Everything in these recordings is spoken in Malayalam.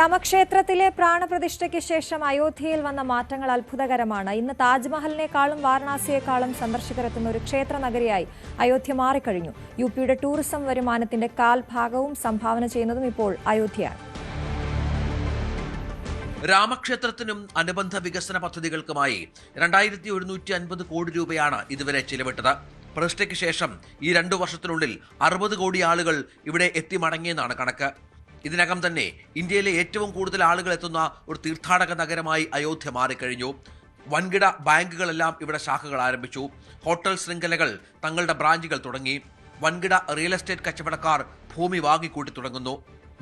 രാമക്ഷേത്രത്തിലെ പ്രാണപ്രതിഷ്ഠയ്ക്ക് ശേഷം അയോധ്യയിൽ വന്ന മാറ്റങ്ങൾ അത്ഭുതകരമാണ്. ഇന്ന് താജ്മഹലിനേക്കാളും വാരണാസിയേക്കാളും സന്ദർശകരെത്തുന്ന ഒരു ക്ഷേത്ര നഗരിയായി അയോധ്യ മാറിക്കഴിഞ്ഞു. യുപിയുടെ ടൂറിസം വരുമാനത്തിന്റെ കാൽഭാഗവും സംഭാവന ചെയ്യുന്നതും ഇപ്പോൾ അയോധ്യയാണ്. രാമക്ഷേത്രത്തിനും അനുബന്ധ വികസന പദ്ധതികൾക്കുമായി 2150 കോടി രൂപയാണ് ഇതുവരെ ചിലവിട്ടത്. പ്രതിഷ്ഠയ്ക്ക് ശേഷം ഈ 2 വർഷത്തിനുള്ളിൽ 60 കോടി ആളുകൾ ഇവിടെ എത്തിമടങ്ങിയെന്നാണ് കണക്ക്. ഇതിനകം തന്നെ ഇന്ത്യയിലെ ഏറ്റവും കൂടുതൽ ആളുകൾ എത്തുന്ന ഒരു തീർത്ഥാടക നഗരമായി അയോധ്യ മാറിക്കഴിഞ്ഞു. വൻകിട ബാങ്കുകളെല്ലാം ഇവിടെ ശാഖകൾ ആരംഭിച്ചു. ഹോട്ടൽ ശൃംഖലകൾ തങ്ങളുടെ ബ്രാഞ്ചുകൾ തുടങ്ങി. വൻകിട റിയൽ എസ്റ്റേറ്റ് കച്ചവടക്കാർ ഭൂമി വാങ്ങിക്കൂട്ടി തുടങ്ങുന്നു.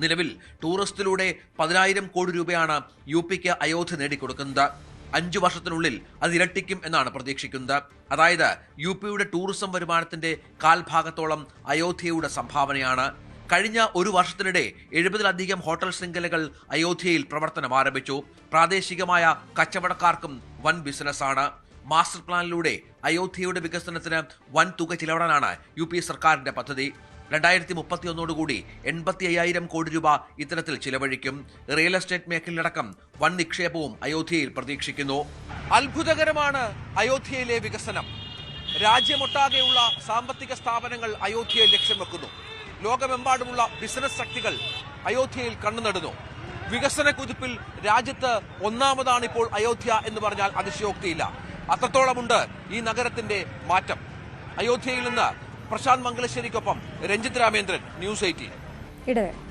നിലവിൽ ടൂറിസത്തിലൂടെ 10,000 കോടി രൂപയാണ് യുപിക്ക് അയോധ്യ നേടിക്കൊടുക്കുന്നത്. 5 വർഷത്തിനുള്ളിൽ അത് ഇരട്ടിക്കും എന്നാണ് പ്രതീക്ഷിക്കുന്നത്. അതായത് യുപിയുടെ ടൂറിസം വരുമാനത്തിന്റെ കാൽഭാഗത്തോളം അയോധ്യയുടെ സംഭാവനയാണ്. കഴിഞ്ഞ ഒരു വർഷത്തിനിടെ 70-ലധികം ഹോട്ടൽ ശൃംഖലകൾ അയോധ്യയിൽ പ്രവർത്തനം ആരംഭിച്ചു. പ്രാദേശികമായ കച്ചവടക്കാർക്കും വൻ ബിസിനസ്സാണ്. മാസ്റ്റർ പ്ലാനിലൂടെ അയോധ്യയുടെ വികസനത്തിന് വൻ തുക ചിലവിടാനാണ് യുപി സർക്കാരിന്റെ പദ്ധതി. 2031 85,000 കോടി രൂപ ഇത്തരത്തിൽ ചിലവഴിക്കും. റിയൽ എസ്റ്റേറ്റ് മേഖലയിലടക്കം വൻ നിക്ഷേപവും അയോധ്യയിൽ പ്രതീക്ഷിക്കുന്നു. അത്ഭുതകരമാണ് അയോധ്യയിലെ വികസനം. രാജ്യമൊട്ടാകെയുള്ള സാമ്പത്തിക സ്ഥാപനങ്ങൾ അയോധ്യയിൽ ലക്ഷ്യം വെക്കുന്നു. ലോകമെമ്പാടുമുള്ള ബിസിനസ് ശക്തികൾ അയോധ്യയിൽ കണ്ണുനടുന്നു. വികസന കുതിപ്പിൽ രാജ്യത്ത് ഒന്നാമതാണ് ഇപ്പോൾ അയോധ്യ എന്ന് പറഞ്ഞാൽ അതിശയോക്തിയില്ല. അത്രത്തോളമുണ്ട് ഈ നഗരത്തിന്റെ മാറ്റം. അയോധ്യയിൽ നിന്ന് പ്രശാന്ത് മംഗലശ്ശേരിക്കൊപ്പം രഞ്ജിത് രാമേന്ദ്രൻ, ന്യൂസ് 18.